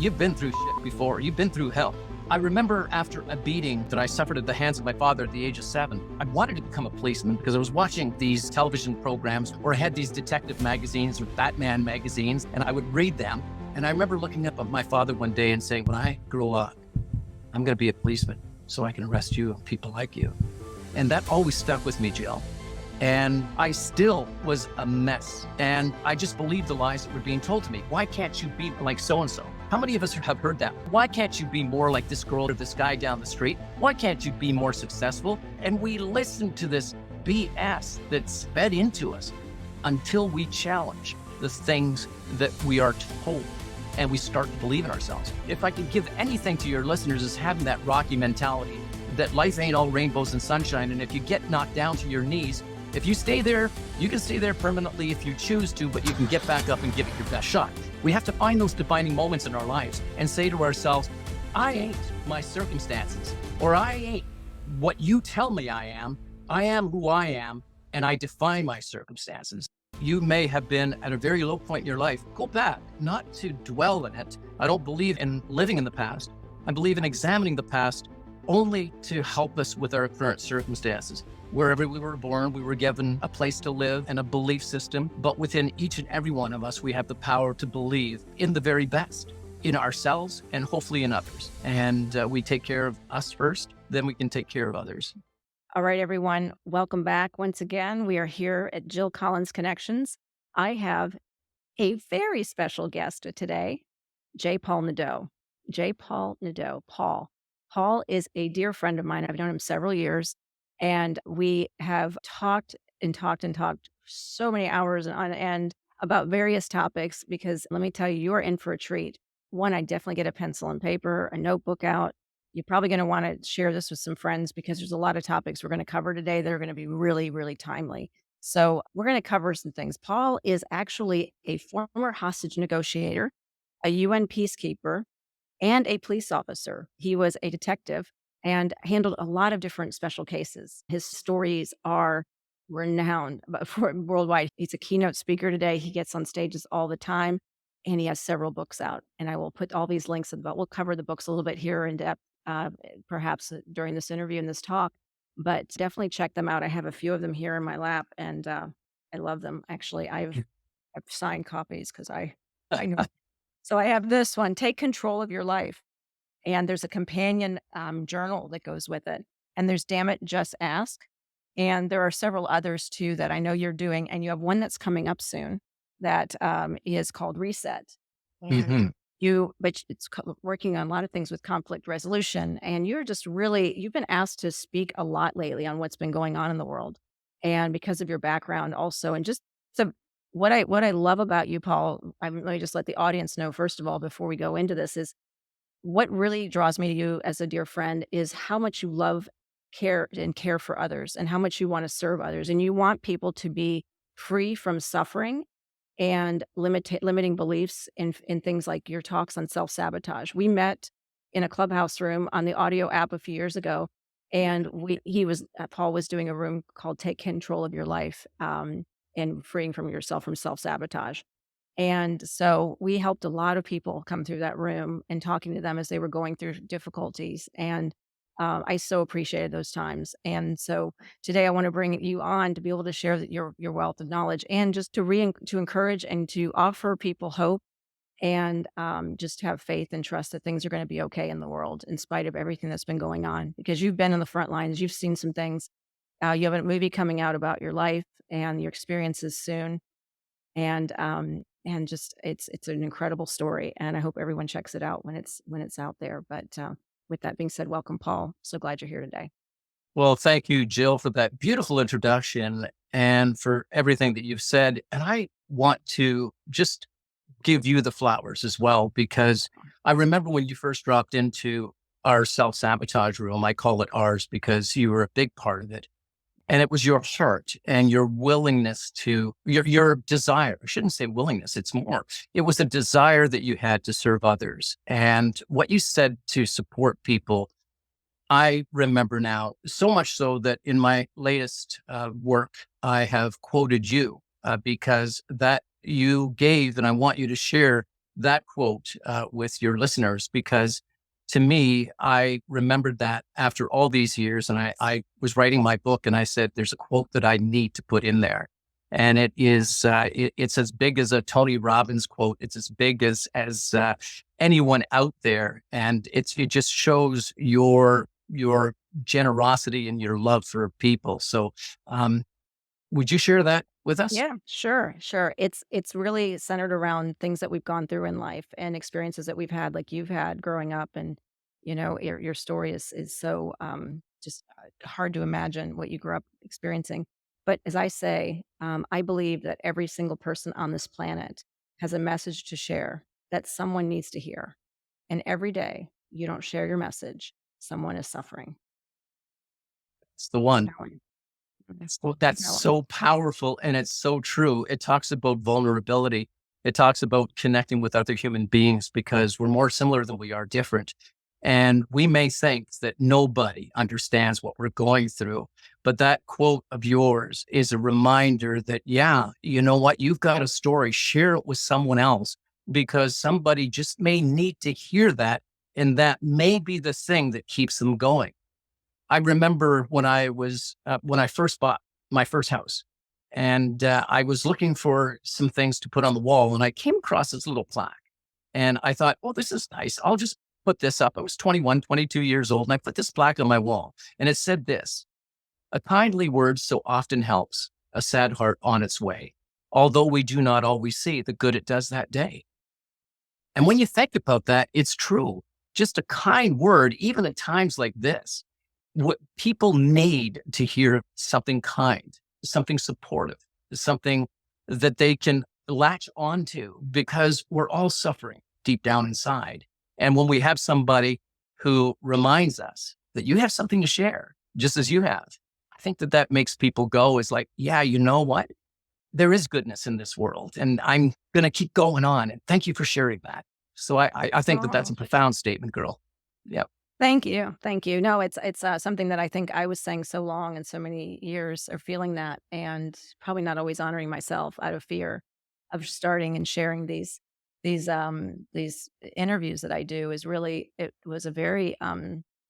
You've been through shit before. You've been through hell. I remember after a beating that I suffered at the hands of my father at the age of 7, I wanted to become a policeman because I was watching these television programs where I had these detective magazines or Batman magazines, and I would read them. And I remember looking up at my father one day and saying, when I grow up, I'm going to be a policeman so I can arrest you and people like you. And that always stuck with me, Jill. And I still was a mess. And I just believed the lies that were being told to me. Why can't you be like so-and-so? How many of us have heard that? Why can't you be more like this girl or this guy down the street? Why can't you be more successful? And we listen to this BS that's fed into us until we challenge the things that we are told and we start to believe in ourselves. If I could give anything to your listeners is having that Rocky mentality, that life ain't all rainbows and sunshine. And if you get knocked down to your knees, if you stay there, you can stay there permanently if you choose to, but you can get back up and give it your best shot. We have to find those defining moments in our lives and say to ourselves, I ain't my circumstances, or I ain't what you tell me I am who I am, and I define my circumstances. You may have been at a very low point in your life. Go back, not to dwell in it. I don't believe in living in the past. I believe in examining the past only to help us with our current circumstances. Wherever we were born, we were given a place to live and a belief system, but within each and every one of us, we have the power to believe in the very best, in ourselves and hopefully in others. And we take care of us first, then we can take care of others. All right, everyone, welcome back. Once again, we are here at Jill Collins Connections. I have a very special guest today, J. Paul Nadeau. J. Paul Nadeau, Paul. Paul is a dear friend of mine. I've known him several years. And we have talked so many hours on end about various topics, because let me tell you, you are in for a treat. One, I definitely get a pencil and paper, a notebook out. You're probably going to want to share this with some friends because there's a lot of topics we're going to cover today that are going to be really, really timely. So we're going to cover some things. Paul is actually a former hostage negotiator, a UN peacekeeper, and a police officer. He was a detective and handled a lot of different special cases. His stories are renowned worldwide. He's a keynote speaker today. He gets on stages all the time, and he has several books out. And I will put all these links about. We'll cover the books a little bit here in depth, perhaps during this interview and this talk. But definitely check them out. I have a few of them here in my lap, and I love them. Actually, I've signed copies because I know. So I have this one: Take Control of Your Life. And there's a companion journal that goes with it. And there's Damn It, Just Ask. And there are several others too that I know you're doing. And you have one that's coming up soon that is called Reset. And it's working on a lot of things with conflict resolution. And you're just you've been asked to speak a lot lately on what's been going on in the world. And because of your background also. And just so what I love about you, Paul, let me just let the audience know, first of all, before we go into this, is what really draws me to you as a dear friend is how much you love, care for others, and how much you want to serve others. And you want people to be free from suffering and limiting beliefs in things like your talks on self-sabotage. We met in a Clubhouse room on the audio app a few years ago, and Paul was doing a room called Take Control of Your Life, and freeing from yourself from self-sabotage. And so we helped a lot of people come through that room and talking to them as they were going through difficulties. And I so appreciated those times. And so today I want to bring you on to be able to share your wealth of knowledge, and just to encourage and to offer people hope, and just have faith and trust that things are going to be okay in the world in spite of everything that's been going on, because you've been on the front lines. You've seen some things. You have a movie coming out about your life and your experiences soon. And just it's an incredible story, and I hope everyone checks it out when it's out there. But with that being said, welcome, Paul. So glad you're here today. Well, thank you, Jill, for that beautiful introduction and for everything that you've said. And I want to just give you the flowers as well, because I remember when you first dropped into our self-sabotage room. I call it ours because you were a big part of it. And it was your heart and your willingness to, your desire. I shouldn't say willingness, it's more. It was a desire that you had to serve others. And what you said to support people, I remember now, so much so that in my latest work, I have quoted you because that you gave, and I want you to share that quote with your listeners, because to me, I remembered that after all these years, and I was writing my book, and I said, there's a quote that I need to put in there. And it's as big as a Tony Robbins quote. It's as big as anyone out there. And it just shows your generosity and your love for people. So, would you share that with us? Yeah, sure, sure. It's really centered around things that we've gone through in life and experiences that we've had, like you've had growing up, and your story is so just hard to imagine what you grew up experiencing. But as I say, I believe that every single person on this planet has a message to share that someone needs to hear, and every day you don't share your message, someone is suffering. It's the Keep one. going. Mhm. Well, Keep that's going. so powerful and it's so true. It talks about vulnerability. It talks about connecting with other human beings because we're more similar than we are different. And we may think that nobody understands what we're going through. But that quote of yours is a reminder that, yeah, you know what? You've got a story, share it with someone else because somebody just may need to hear that. And that may be the thing that keeps them going. I remember when I first bought my first house, and I was looking for some things to put on the wall, and I came across this little plaque, and I thought, "Oh, this is nice. I'll just put this up." I was 21, 22 years old, and I put this plaque on my wall, and it said this: "A kindly word so often helps a sad heart on its way, although we do not always see the good it does that day." And when you think about that, it's true. Just a kind word, even at times like this, what people need to hear something kind, something supportive, something that they can latch onto because we're all suffering deep down inside. And when we have somebody who reminds us that you have something to share, just as you have, I think that that makes people go is like, yeah, you know what? There is goodness in this world and I'm going to keep going on. And thank you for sharing that. So I think that that's Oh. a profound statement, girl. Yeah. Thank you, thank you. No, it's something that I think I was saying so long and so many years, or feeling that, and probably not always honoring myself out of fear of starting and sharing these interviews that I do. Is really, it was a very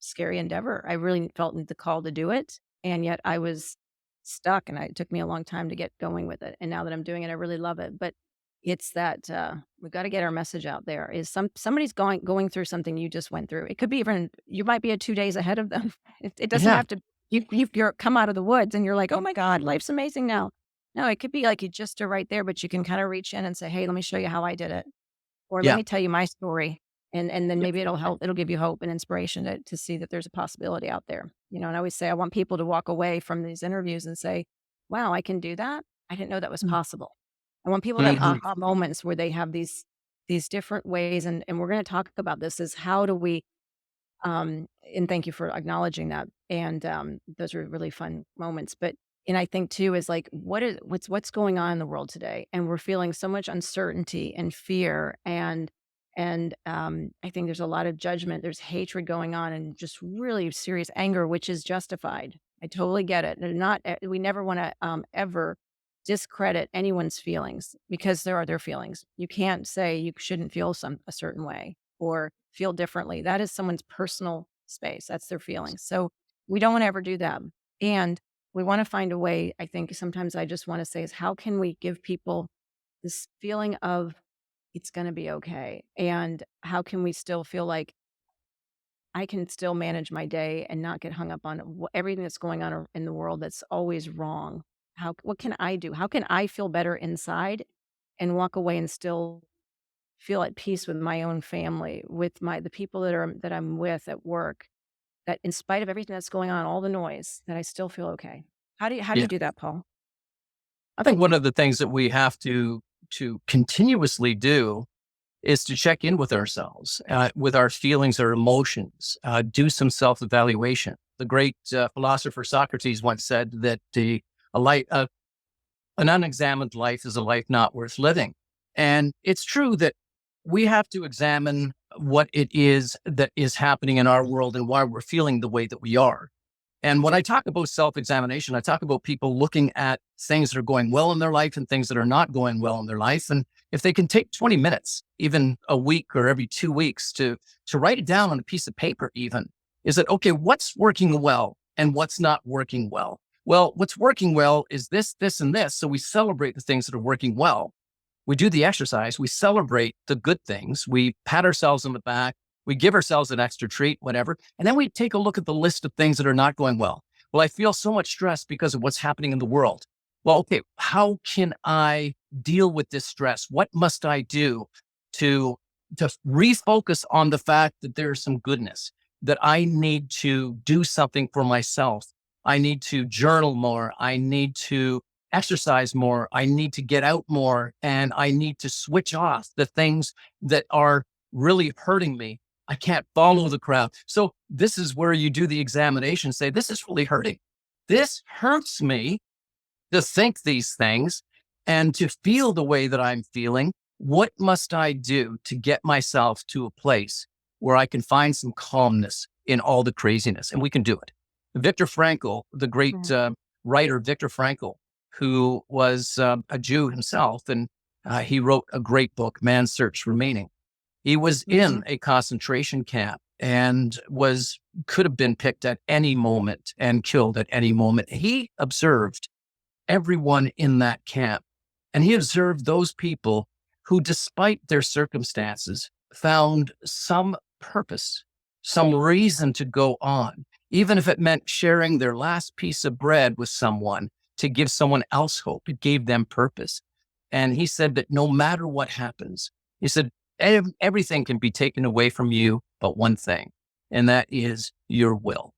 scary endeavor. I really felt the call to do it, and yet I was stuck, and it took me a long time to get going with it. And now that I'm doing it, I really love it. But it's that, we've gotta get our message out there. Is somebody's going through something you just went through. It could be even you might be 2 days ahead of them. It doesn't Yeah. have to you're come out of the woods and you're like, "Oh my god, life's amazing now." No, it could be like you just are right there, but you can kinda reach in and say, "Hey, let me show you how I did it," or, "Let Yeah. me tell you my story," and then Yeah. maybe it'll give you hope and inspiration to see that there's a possibility out there. And I always say I want people to walk away from these interviews and say, "Wow, I can do that? I didn't know that was possible." I want people to have Mhm. aha moments where they have these different ways, and we're gonna talk about this, is how do we, and thank you for acknowledging that, and, those are really fun moments, but and I think too is like, what's going on in the world today? And we're feeling so much uncertainty and fear, and I think there's a lot of judgment, there's hatred going on, and just really serious anger, which is justified. I totally get it, and not we never wanna, ever discredit anyone's feelings because there are their feelings. You can't say you shouldn't feel a certain way or feel differently. That is someone's personal space. That's their feelings. So we don't want to ever do that. And we want to find a way. I think sometimes I just want to say is, how can we give people this feeling of it's going to be okay? And how can we still feel like I can still manage my day and not get hung up on everything that's going on in the world that's always wrong? What can I do? How can I feel better inside and walk away and still feel at peace with my own family, with the people that I'm with at work, that in spite of everything that's going on, all the noise, that I still feel okay? How do you Yeah. do that, Paul? I think one of the things that we have to continuously do is to check in with ourselves, with our feelings, our emotions, do some self evaluation. The great philosopher Socrates once said that a life, an unexamined life is a life not worth living. And it's true that we have to examine what it is that is happening in our world and why we're feeling the way that we are. And when I talk about self examination, I talk about people looking at things that are going well in their life and things that are not going well in their life. And if they can take 20 minutes, even a week or every 2 weeks to write it down on a piece of paper, even, is that, okay, what's working well and what's not working well? Well, what's working well is this, this, and this. So we celebrate the things that are working well. We do the exercise. We celebrate the good things. We pat ourselves on the back. We give ourselves an extra treat, whatever. And then we take a look at the list of things that are not going well. Well, I feel so much stress because of what's happening in the world. Well, okay, how can I deal with this stress? What must I do to, to refocus on the fact that there's some goodness, that I need to do something for myself? I need to journal more. I need to exercise more. I need to get out more. And I need to switch off the things that are really hurting me. I can't follow the crowd. So this is where you do the examination, say, this is really hurting. This hurts me to think these things and to feel the way that I'm feeling. What must I do to get myself to a place where I can find some calmness in all the craziness? And we can do it. Viktor Frankl, the great writer, Viktor Frankl, who was a Jew himself, and he wrote a great book, Man's Search for Meaning. He was in a concentration camp and could have been picked at any moment and killed at any moment. He observed everyone in that camp, and he observed those people who, despite their circumstances, found some purpose, some reason to go on, even if it meant sharing their last piece of bread with someone to give someone else hope. It gave them purpose. And he said that no matter what happens, he said, everything can be taken away from you, but one thing, and that is your will,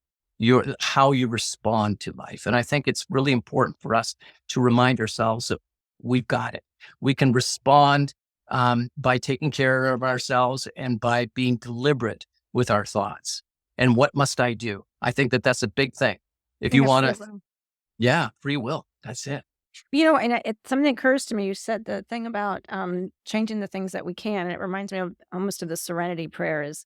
how you respond to life. And I think it's really important for us to remind ourselves that we've got it. We can respond by taking care of ourselves and by being deliberate with our thoughts. And what must I do? I think that that's a big thing. If you want to, free will. That's it. And something occurs to me. You said the thing about changing the things that we can, and it reminds me of almost of the serenity prayer is,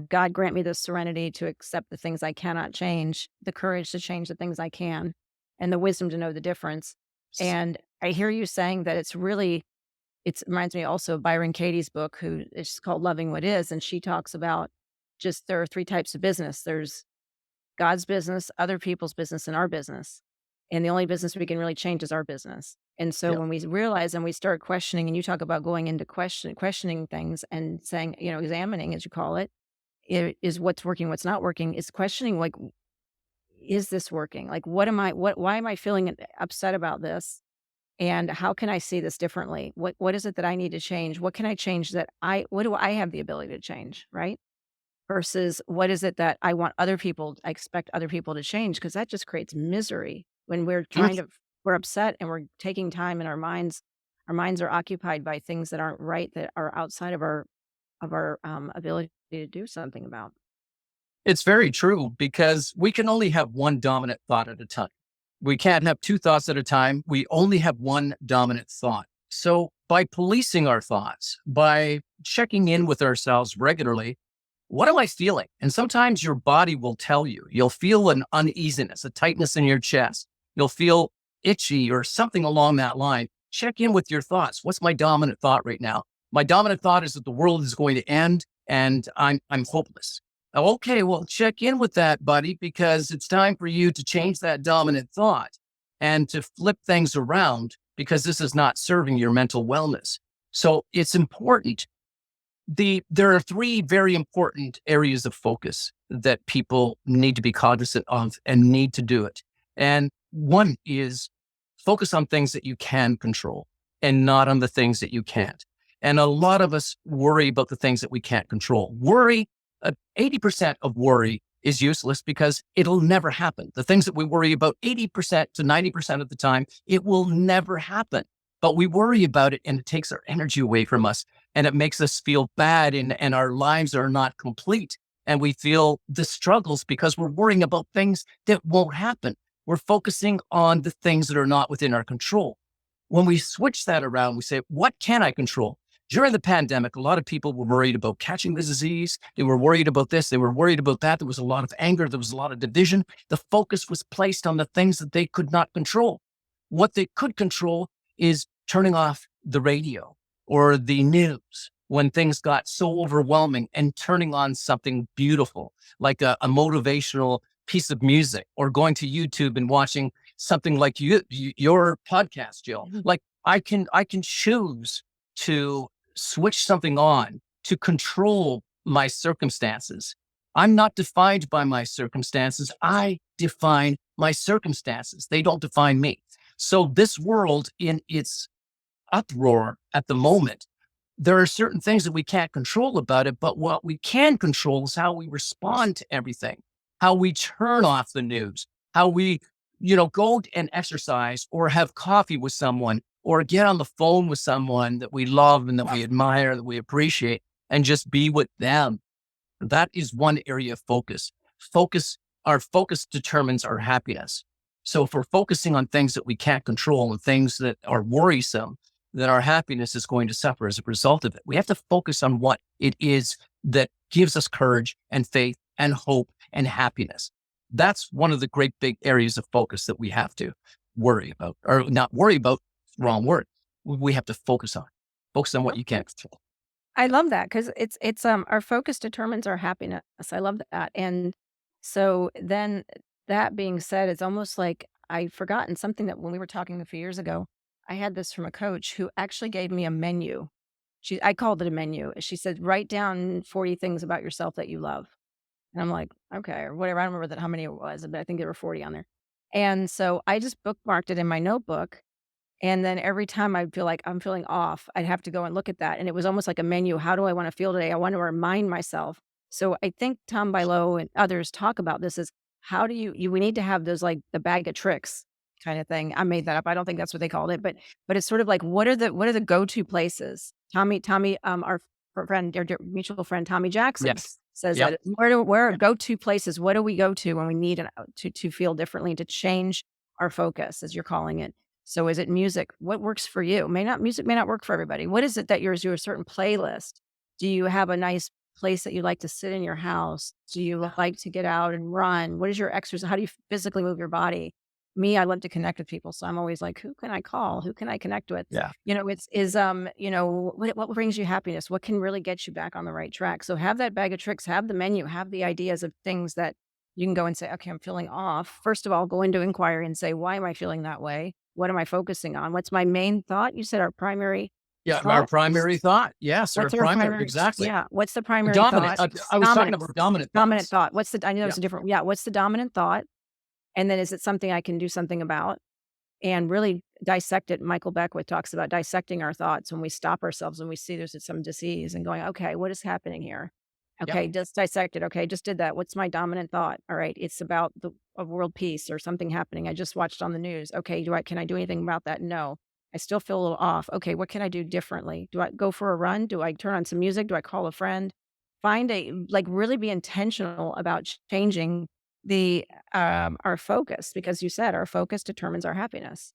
God grant me the serenity to accept the things I cannot change, the courage to change the things I can, and the wisdom to know the difference. And I hear you saying that it reminds me also of Byron Katie's book, who is called Loving What Is. And she talks about just there are 3 types of business. There's God's business, other people's business, and our business. And the only business we can really change is our business. And so when we realize and we start questioning, and you talk about going into questioning things and saying, examining, as you call it, is what's working, what's not working, is questioning, like, is this working? Like, why am I feeling upset about this? And how can I see this differently? What is it that I need to change? What can I change what do I have the ability to change? Right. Versus what is it that I expect other people to change? Because that just creates misery when we're we're upset and we're taking time in our minds are occupied by things that aren't right, that are outside of our ability to do something about. It's very true, because we can only have one dominant thought at a time. We can't have 2 thoughts at a time. We only have one dominant thought. So by policing our thoughts, by checking in with ourselves regularly, what am I feeling? And sometimes your body will tell you. You'll feel an uneasiness, a tightness in your chest. You'll feel itchy or something along that line. Check in with your thoughts. What's my dominant thought right now? My dominant thought is that the world is going to end and I'm hopeless. Okay, well, check in with that, buddy, because it's time for you to change that dominant thought and to flip things around, because this is not serving your mental wellness. So it's important. There are 3 very important areas of focus that people need to be cognizant of and need to do it. And one is focus on things that you can control and not on the things that you can't. And a lot of us worry about the things that we can't control. 80% of worry is useless because it'll never happen. The things that we worry about 80% to 90% of the time, it will never happen. But we worry about it and it takes our energy away from us, and it makes us feel bad, and our lives are not complete. And we feel the struggles because we're worrying about things that won't happen. We're focusing on the things that are not within our control. When we switch that around, we say, what can I control? During the pandemic, a lot of people were worried about catching the disease. They were worried about this. They were worried about that. There was a lot of anger. There was a lot of division. The focus was placed on the things that they could not control. What they could control is turning off the radio, or the news when things got so overwhelming, and turning on something beautiful, like a motivational piece of music, or going to YouTube and watching something like your podcast, Jill. Mhm. Like I can choose to switch something on to control my circumstances. I'm not defined by my circumstances. I define my circumstances. They don't define me. So this world, in its uproar at the moment, there are certain things that we can't control about it, but what we can control is how we respond to everything, how we turn off the news, how we, go and exercise, or have coffee with someone, or get on the phone with someone that we love and that we admire, that we appreciate, and just be with them. That is one area of focus. Our focus determines our happiness. So if we're focusing on things that we can't control and things that are worrisome, then our happiness is going to suffer as a result of it. We have to focus on what it is that gives us courage and faith and hope and happiness. That's one of the great big areas of focus that we have to worry about, or not worry about, wrong word. We have to focus on what you can't control. I love that because it's our focus determines our happiness. I love that. And so then that being said, it's almost like I've forgotten something that when we were talking a few years ago, I had this from a coach who actually gave me a menu. I called it a menu. She said, write down 40 things about yourself that you love. And I'm like, okay, or whatever. I don't remember how many it was, but I think there were 40 on there. And so I just bookmarked it in my notebook, and then every time I feel like I'm feeling off, I'd have to go and look at that, and it was almost like a menu. How do I wanna feel today? I want to remind myself. So I think Tom Bigelow and others talk about this is how do we need to have those, like, the bag of tricks kinda thing. I made that up. I don't think that's what they called it, but it's sort of like, what are the go-to places? Tommy, our friend, our dear mutual friend, Tommy Jackson Yes. says Yep. that where are go-to places? What do we go to when we need to feel differently, to change our focus, as you're calling it? So is it music? What works for you? Music may not work for everybody. What is it that yours? Your a certain playlist? Do you have a nice place that you like to sit in your house? Do you like to get out and run? What is your exercise? How do you physically move your body? Me, I love to connect with people. So I'm always like, who can I call? Who can I connect with? Yeah. What brings you happiness? What can really get you back on the right track? So have that bag of tricks, have the menu, have the ideas of things that you can go and say, okay, I'm feeling off. First of all, go into inquiry and say, why am I feeling that way? What am I focusing on? What's my main thought? You said our primary Yeah. Our thought. primary thought. Yes. Our What's our primary. primary? Exactly. Yeah. What's the primary Dominant. thought? I was talking Dominant. about dominant Dominant thoughts. thought. I know Yeah. it's a different. Yeah. What's the dominant thought? And then is it something I can do something about? And really dissect it. Michael Beckwith talks about dissecting our thoughts when we stop ourselves and we see there's some disease and going, okay, what is happening here? Yep. Okay, just dissect it. Okay, just did that. What's my dominant thought? All right, it's about of world peace or something happening. I just watched on the news. Okay, can I do anything about that? No. I still feel a little off. Okay, what can I do differently? Do I go for a run? Do I turn on some music? Do I call a friend? Really be intentional about changing our focus, because you said our focus determines our happiness.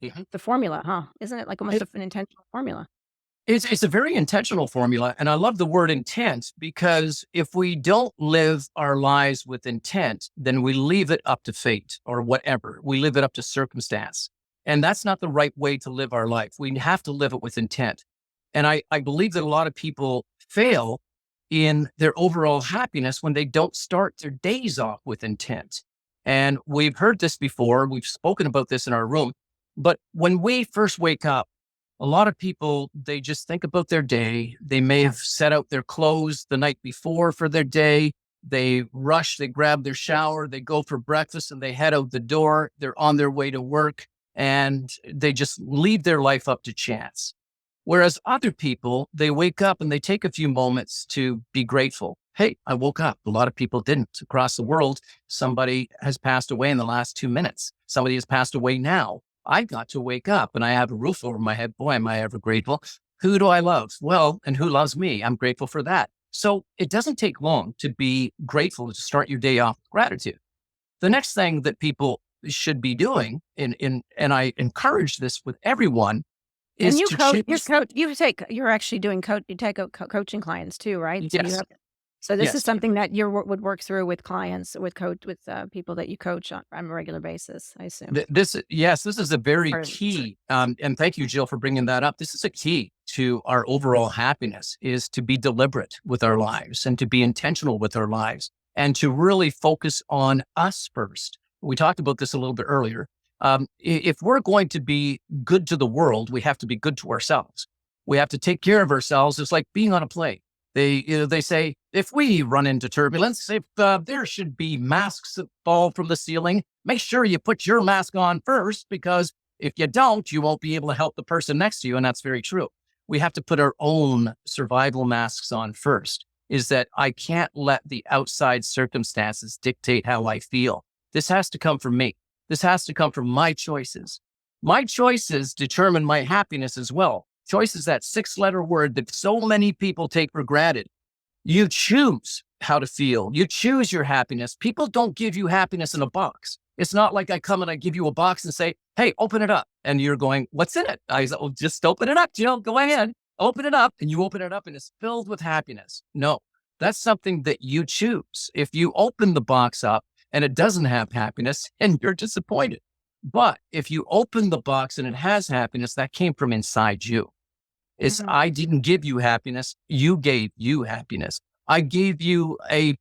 Mhm. The formula, huh? Isn't it like almost an intentional formula? It's a very intentional formula, and I love the word intent, because if we don't live our lives with intent, then we leave it up to fate or whatever. We live it up to circumstance, and that's not the right way to live our life. We have to live it with intent, and I believe that a lot of people fail in their overall happiness when they don't start their days off with intent. And we've heard this before. We've spoken about this in our room, but when we first wake up, a lot of people, they just think about their day. They may have set out their clothes the night before for their day. They rush, they grab their shower, they go for breakfast, and they head out the door. They're on their way to work, and they just leave their life up to chance. Whereas other people, they wake up and they take a few moments to be grateful. Hey, I woke up. A lot of people didn't. Across the world, somebody has passed away in the last 2 minutes. Somebody has passed away now. I got to wake up and I have a roof over my head. Boy, am I ever grateful. Who do I love? Well, and who loves me? I'm grateful for that. So it doesn't take long to be grateful, to start your day off with gratitude. The next thing that people should be doing, and I encourage this with everyone, And is you to coach, choose. you're actually doing you take coaching clients too, right? So you Yes, have, so this is yes. something that would work through with clients, with people that you coach on a regular basis, I assume. Yes, this is a very Or key, and thank you, Jill, for bringing that up. This is a key to our overall happiness is to be deliberate with our lives and to be intentional with our lives and to really focus on us first. We talked about this a little bit earlier. If we're going to be good to the world, we have to be good to ourselves. We have to take care of ourselves. It's like being on a plane. They say, if we run into turbulence, if there should be masks that fall from the ceiling, make sure you put your mask on first, because if you don't, you won't be able to help the person next to you. And that's very true. We have to put our own survival masks on first. Is that I can't let the outside circumstances dictate how I feel. This has to come from me. This has to come from my choices. My choices determine my happiness as well. Choice is that 6-letter word that so many people take for granted. You choose how to feel. You choose your happiness. People don't give you happiness in a box. It's not like I come and I give you a box and say, hey, open it up. And you're going, what's in it? I say, well, just open it up, Jill. Go ahead. Open it up. And you open it up and it's filled with happiness. No, that's something that you choose. If you open the box up and it doesn't have happiness, and you're disappointed. But if you open the box and it has happiness, that came from inside you. It's, I didn't give you happiness. You gave you happiness. I gave you a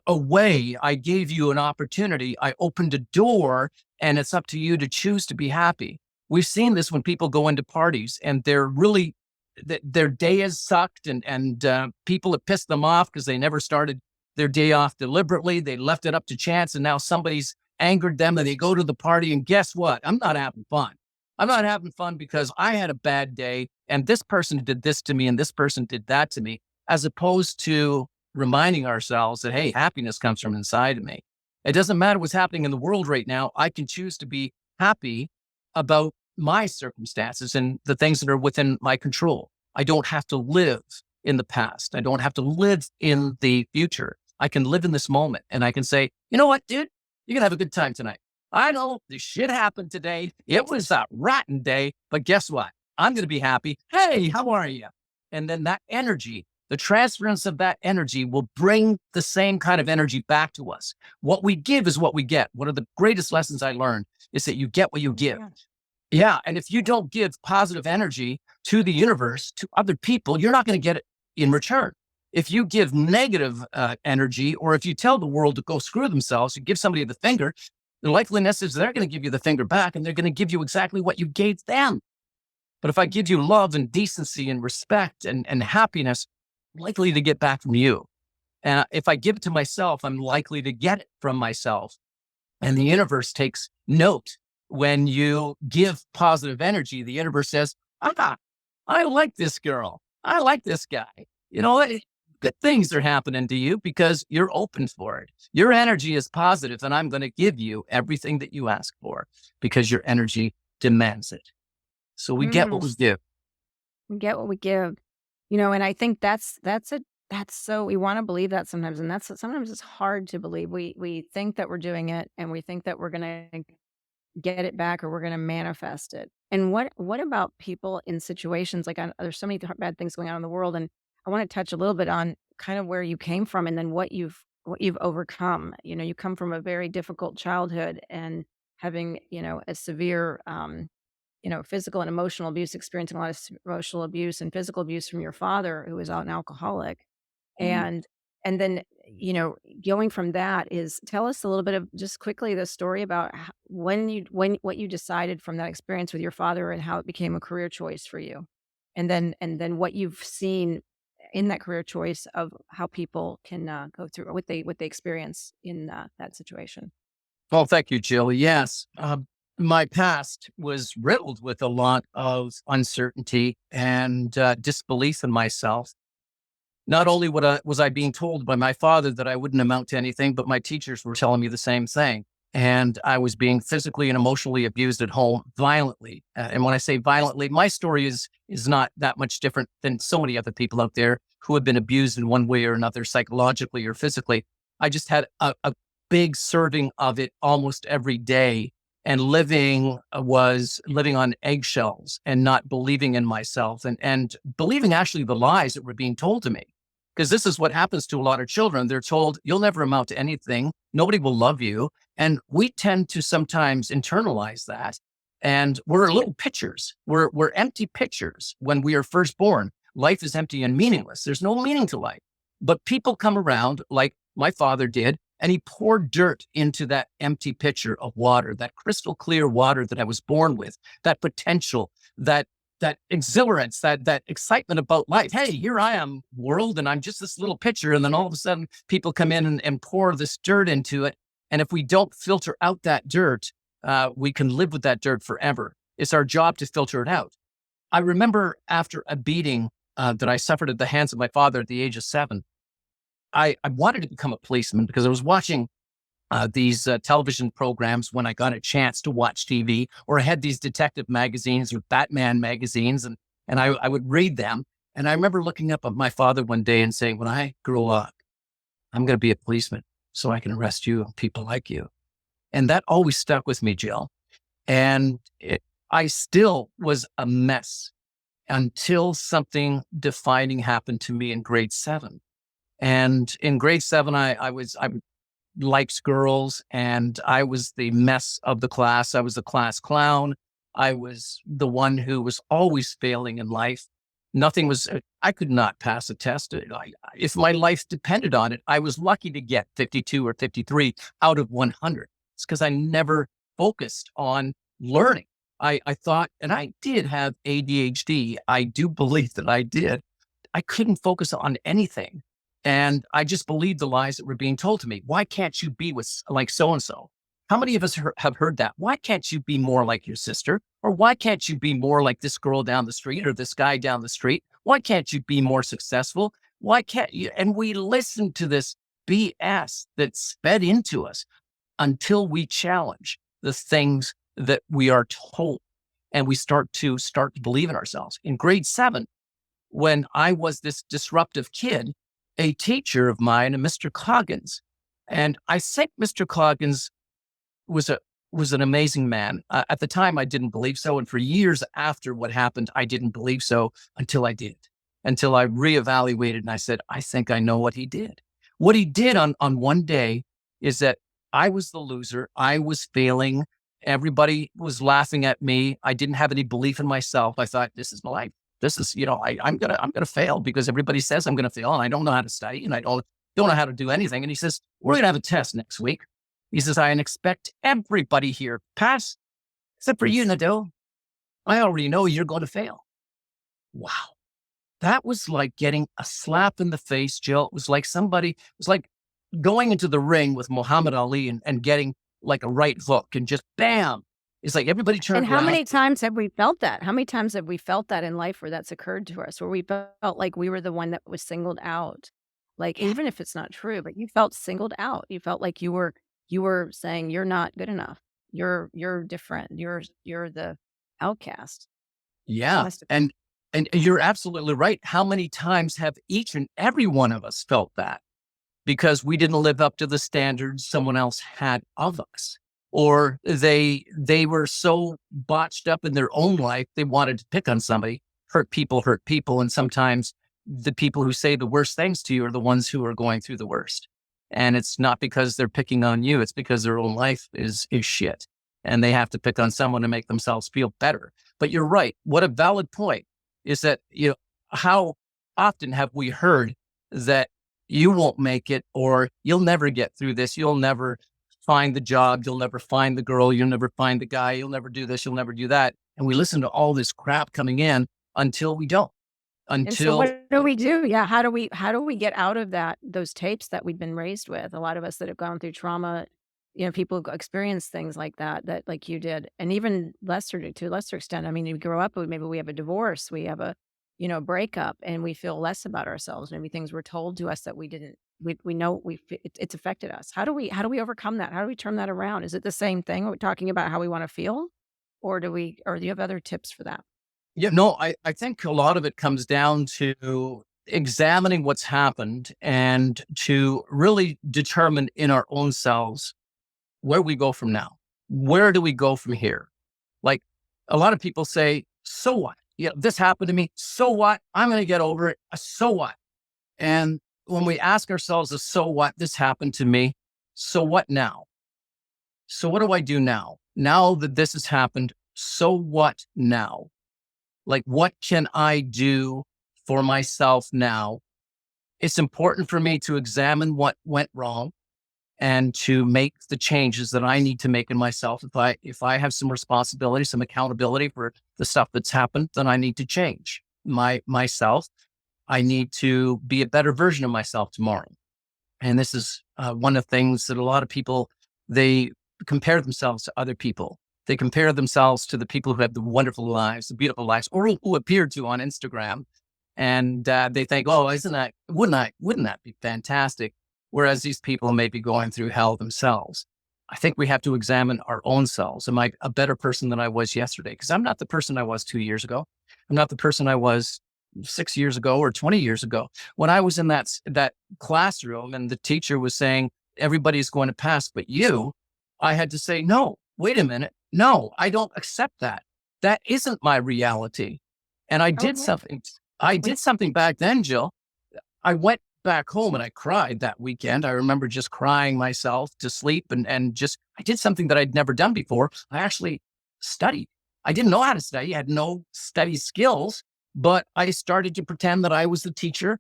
way. I gave you an opportunity. I opened a door, and it's up to you to choose to be happy. We've seen this when people go into parties and they're really, their day has sucked, and people have pissed them off because they never started their day off deliberately. They left it up to chance, and now somebody's angered them, and they go to the party, and guess what? I'm not having fun. I'm not having fun because I had a bad day and this person did this to me and this person did that to me, as opposed to reminding ourselves that, hey, happiness comes from inside of me. It doesn't matter what's happening in the world right now. I can choose to be happy about my circumstances and the things that are within my control. I don't have to live in the past. I don't have to live in the future. I can live in this moment, and I can say, you know what, dude, you're going to have a good time tonight. I know this shit happened today. It was a rotten day, but guess what? I'm going to be happy. Hey, how are you? And then that energy, the transference of that energy will bring the same kind of energy back to us. What we give is what we get. One of the greatest lessons I learned is that you get what you give. Yeah. And if you don't give positive energy to the universe, to other people, you're not going to get it in return. If you give negative energy, or if you tell the world to go screw themselves, you give somebody the finger, the likeliness is they're going to give you the finger back, and they're going to give you exactly what you gave them. But if I give you love and decency and respect and happiness, I'm likely to get back from you. And if I give it to myself, I'm likely to get it from myself. And the universe takes note. When you give positive energy, the universe says, I like this girl. I like this guy. You know, good things are happening to you because you're open for it. Your energy is positive, and I'm going to give you everything that you ask for because your energy demands it. So we get what we give. We get what we give, you know, and I think that's so, we want to believe that sometimes. And sometimes it's hard to believe. We think that we're doing it, and we think that we're going to get it back, or we're going to manifest it. And what about people in situations like, there's so many bad things going on in the world, and I want to touch a little bit on kind of where you came from, and then what you've overcome. You know, you come from a very difficult childhood, and having, you know, a severe, you know, physical and emotional abuse, experiencing a lot of emotional abuse and physical abuse from your father, who was an alcoholic. And then, you know, going from that, is tell us a little bit of, just quickly, the story about what you decided from that experience with your father, and how it became a career choice for you. And then what you've seen in that career choice of how people can go through what they experience in that situation. Well, thank you, Jill. Yes. My past was riddled with a lot of uncertainty and disbelief in myself. Not only was I being told by my father that I wouldn't amount to anything, but my teachers were telling me the same thing. And I was being physically and emotionally abused at home violently. And when I say violently, my story is not that much different than so many other people out there who have been abused in one way or another, psychologically or physically. I just had a big serving of it almost every day. And was living on eggshells and not believing in myself, and believing actually the lies that were being told to me. Because this is what happens to a lot of children. They're told, you'll never amount to anything. Nobody will love you. And we tend to sometimes internalize that. And we're little pitchers. We're empty pitchers when we are first born. Life is empty and meaningless. There's no meaning to life. But people come around like my father did, and he poured dirt into that empty pitcher of water, that crystal clear water that I was born with, that potential, that exhilarance, that excitement about life. Hey, here I am, world, and I'm just this little pitcher. And then all of a sudden, people come in and pour this dirt into it. And if we don't filter out that dirt, we can live with that dirt forever. It's our job to filter it out. I remember after a beating that I suffered at the hands of my father at the age of 7, I wanted to become a policeman because I was watching these television programs when I got a chance to watch TV, or I had these detective magazines or Batman magazines, and I would read them. And I remember looking up at my father one day and saying, when I grow up, I'm going to be a policeman so I can arrest you and people like you. And that always stuck with me, Jill. And I still was a mess until something defining happened to me in grade 7. And in grade 7, I liked girls, and I was the mess of the class. I was the class clown. I was the one who was always failing in life. Nothing was, I could not pass a test. If my life depended on it, I was lucky to get 52 or 53 out of 100. It's because I never focused on learning. I thought, and I did have ADHD. I do believe that I did. I couldn't focus on anything. And I just believed the lies that were being told to me. Why can't you be with like so-and-so? How many of us have heard that? Why can't you be more like your sister? Or why can't you be more like this girl down the street or this guy down the street? Why can't you be more successful? Why can't you? And we listen to this BS that's fed into us until we challenge the things that we are told. And we start to believe in ourselves. In grade 7, when I was this disruptive kid, a teacher of mine, a Mr. Coggins, and I think Mr. Coggins was an amazing man. At the time, I didn't believe so, and for years after what happened, I didn't believe so until I did, until I reevaluated and I said, I think I know what he did. What he did on one day is that I was the loser. I was failing. Everybody was laughing at me. I didn't have any belief in myself. I thought, this is my life. This is, I'm gonna fail because everybody says I'm gonna fail, and I don't know how to study, and I don't know how to do anything. And he says, we're gonna have a test next week. He says, I expect everybody here pass, except for you, Nadeau. I already know you're going to fail. Wow, that was like getting a slap in the face, Jill. It was like going into the ring with Muhammad Ali and getting like a right hook and just bam. It's like everybody turned And how around. many times have we felt that? How many times have we felt that in life where that's occurred to us, where we felt like we were the one that was singled out? Like, even if it's not true, but you felt singled out. You felt like you were saying you're not good enough. You're different. You're the outcast. Yeah. Must have, And you're absolutely right. How many times have each and every one of us felt that because we didn't live up to the standards someone else had of us? Or they were so botched up in their own life, they wanted to pick on somebody. Hurt people. And sometimes the people who say the worst things to you are the ones who are going through the worst. And it's not because they're picking on you. It's because their own life is shit. And they have to pick on someone to make themselves feel better. But you're right. What a valid point is that, how often have we heard that you won't make it, or you'll never get through this. You'll never find the job. You'll never find the girl. You'll never find the guy. You'll never do this. You'll never do that. And we listen to all this crap coming in until we don't. and so what do we do? Yeah, how do we get out of those tapes that we've been raised with? A lot of us that have gone through trauma, people experience things like that like you did, and even to a lesser extent. I mean, you grow up, maybe we have a divorce, we have a breakup, and we feel less about ourselves. Maybe things were told to us that we didn't. We know it's affected us. How do we overcome that? How do we turn that around? Is it the same thing? Are we talking about how we want to feel, or do you have other tips for that? Yeah, no, I think a lot of it comes down to examining what's happened and to really determine in our own selves where we go from now. Where do we go from here? Like a lot of people say, so what? Yeah, this happened to me. So what? I'm going to get over it. So what? And when we ask ourselves, so what? This happened to me. So what now? So what do I do now? Now that this has happened, so what now? Like, what can I do for myself now? It's important for me to examine what went wrong and to make the changes that I need to make in myself. If I have some responsibility, some accountability for the stuff that's happened, then I need to change myself. I need to be a better version of myself tomorrow. And this is one of the things that a lot of people, they compare themselves to other people. They compare themselves to the people who have the wonderful lives, the beautiful lives, or who appear to on Instagram. And they think, oh, wouldn't that be fantastic? Whereas these people may be going through hell themselves. I think we have to examine our own selves. Am I a better person than I was yesterday? Because I'm not the person I was 2 years ago. I'm not the person I was 6 years ago or 20 years ago. When I was in that classroom and the teacher was saying, everybody's going to pass, but you, I had to say, no, wait a minute. No, I don't accept that. That isn't my reality. And I did Okay. something. I did something back then, Jill. I went back home and I cried that weekend. I remember just crying myself to sleep and just, I did something that I'd never done before. I actually studied. I didn't know how to study. I had no study skills, but I started to pretend that I was the teacher.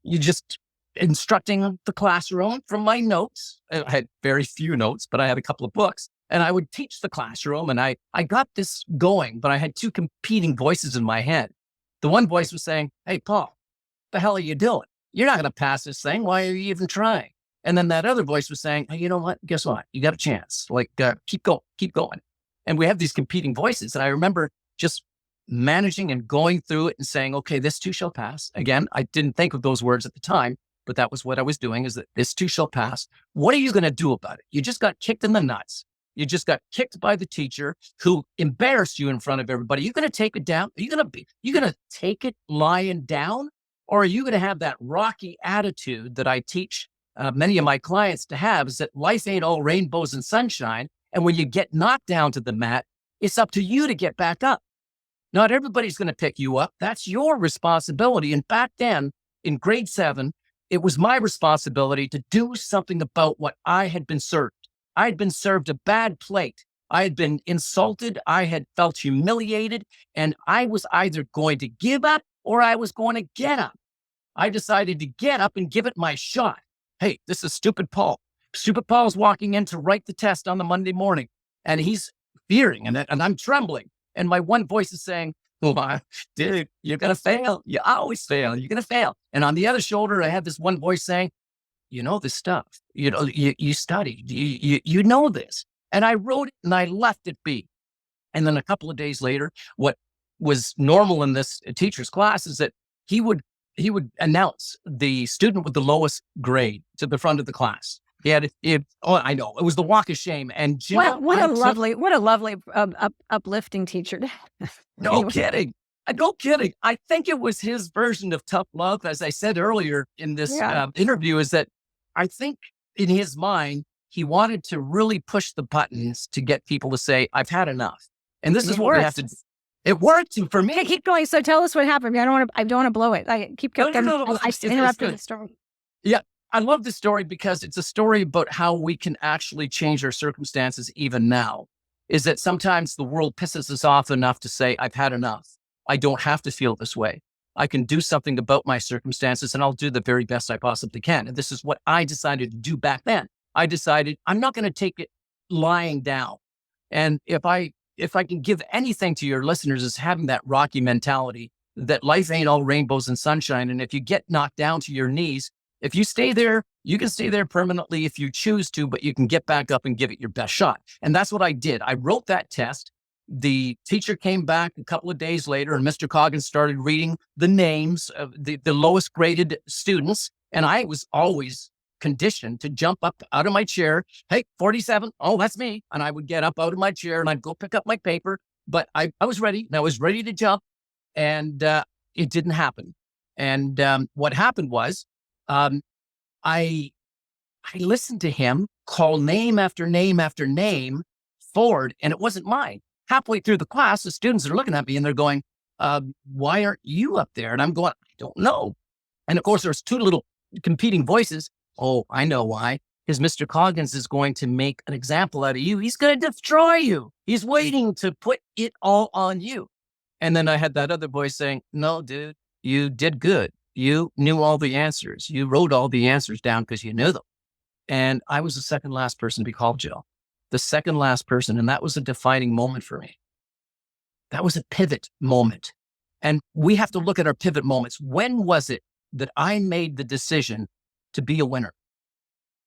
You just instructing the classroom from my notes. I had very few notes, but I had a couple of books and I would teach the classroom and I got this going, but I had two competing voices in my head. The one voice was saying, hey, Paul, what the hell are you doing? You're not going to pass this thing. Why are you even trying? And then that other voice was saying, hey, you know what? Guess what? You got a chance. Like, keep going. And we have these competing voices. And I remember just managing and going through it and saying, okay, this too shall pass. Again, I didn't think of those words at the time, but that was what I was doing, is that this too shall pass. What are you going to do about it? You just got kicked in the nuts. You just got kicked by the teacher who embarrassed you in front of everybody. Are you going to take it down? Are you going to take it lying down? Or are you going to have that rocky attitude that I teach many of my clients to have, is that life ain't all rainbows and sunshine. And when you get knocked down to the mat, it's up to you to get back up. Not everybody's going to pick you up. That's your responsibility. And back then in grade 7, it was my responsibility to do something about what I had been served. I had been served a bad plate. I had been insulted. I had felt humiliated, and I was either going to give up or I was going to get up. I decided to get up and give it my shot. Hey, this is stupid Paul. Stupid Paul's walking in to write the test on the Monday morning, and he's fearing, and I'm trembling. And my one voice is saying, oh, dude, you're going to fail. You always fail. You're going to fail. And on the other shoulder, I had this one voice saying, you know this stuff. You know, you studied. You know this. And I wrote it and I left it be. And then a couple of days later, what was normal in this teacher's class is that he would announce the student with the lowest grade to the front of the class. Oh, I know, it was the walk of shame. And Jill, What a lovely uplifting teacher. No Anyway. kidding. No kidding. I think it was his version of tough love, as I said earlier in this interview, is that I think in his mind, he wanted to really push the buttons to get people to say, I've had enough. And this is what we have to do. It worked for me. Okay, keep going. So tell us what happened. I don't want to blow it. I keep going. I interrupted the story. Yeah. I love this story because it's a story about how we can actually change our circumstances even now. Is that sometimes the world pisses us off enough to say, I've had enough. I don't have to feel this way. I can do something about my circumstances, and I'll do the very best I possibly can. And this is what I decided to do back then. I decided I'm not going to take it lying down. And if I can give anything to your listeners, is having that Rocky mentality that life ain't all rainbows and sunshine. And if you get knocked down to your knees, if you stay there, you can stay there permanently if you choose to, but you can get back up and give it your best shot. And that's what I did. I wrote that test. The teacher came back a couple of days later, and Mr. Coggins started reading the names of the lowest graded students. And I was always conditioned to jump up out of my chair. Hey, 47. Oh, that's me. And I would get up out of my chair and I'd go pick up my paper. But I was ready, and I was ready to jump, and it didn't happen. And what happened was I listened to him call name after name after name forward, and it wasn't mine. Halfway through the class, the students are looking at me and they're going, why aren't you up there? And I'm going, I don't know. And of course, there's two little competing voices. Oh, I know why. because Mr. Coggins is going to make an example out of you. He's going to destroy you. He's waiting to put it all on you. And then I had that other voice saying, no, dude, you did good. You knew all the answers. You wrote all the answers down because you knew them. And I was the second last person to be called, Jill. The second last person. And that was a defining moment for me. That was a pivot moment. And we have to look at our pivot moments. When was it that I made the decision to be a winner?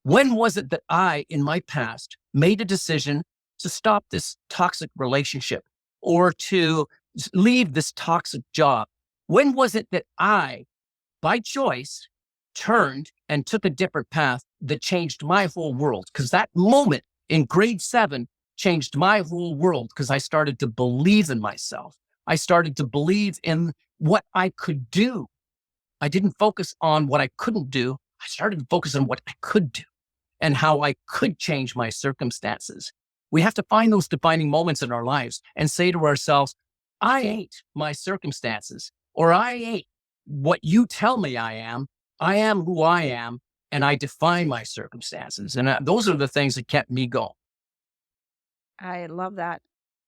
When was it that I, in my past, made a decision to stop this toxic relationship or to leave this toxic job? When was it that I, by choice, turned and took a different path that changed my whole world? Because that moment in grade 7 changed my whole world because I started to believe in myself. I started to believe in what I could do. I didn't focus on what I couldn't do. I started to focus on what I could do and how I could change my circumstances. We have to find those defining moments in our lives and say to ourselves, I ain't my circumstances, or I ain't what you tell me I am. I am who I am, and I define my circumstances. And those are the things that kept me going. I love that.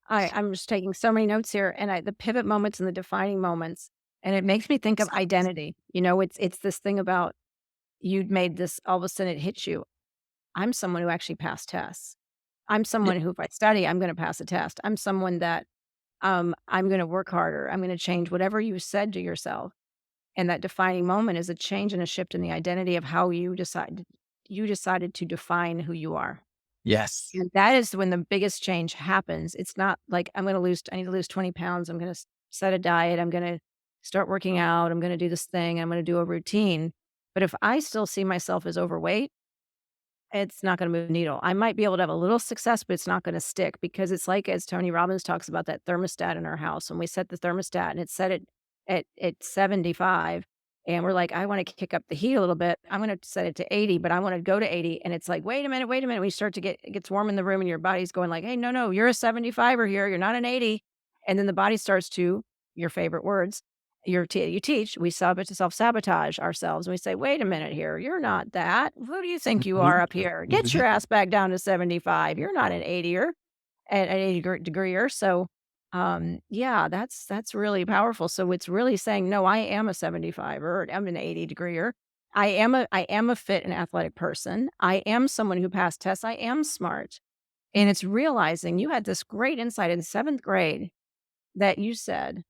I'm just taking so many notes here, and the pivot moments and the defining moments, and it makes me think of identity. It's this thing about you'd made this, all of a sudden it hits you. I'm someone who actually passed tests. I'm someone who, if I study, I'm going to pass a test. I'm someone that I'm going to work harder. I'm going to change whatever you said to yourself. And that defining moment is a change and a shift in the identity of how you decided to define who you are. Yes. And that is when the biggest change happens. It's not like I need to lose 20 pounds. I'm going to set a diet. I'm going to start working out. I'm going to do this thing. I'm going to do a routine. But if I still see myself as overweight, it's not going to move the needle. I might be able to have a little success, but it's not going to stick because it's like, as Tony Robbins talks about, that thermostat in our house. When we set the thermostat and it's set at 75, and we're like, I want to kick up the heat a little bit. I'm going to set it to 80, but I want to go to 80. And it's like, wait a minute. We start to it gets warm in the room and your body's going like, hey, no, you're a 75er here. You're not an 80. And then the body starts to, your favorite words, you teach, we self-sabotage ourselves. And we say, wait a minute here. You're not that. Who do you think you are up here? Get your ass back down to 75. You're not an 80er, an 80-degreer. So yeah, that's really powerful. So it's really saying, no, I am a 75 or I'm an 80-degreer. I am a fit and athletic person. I am someone who passed tests. I am smart. And it's realizing you had this great insight in 7th grade that you said,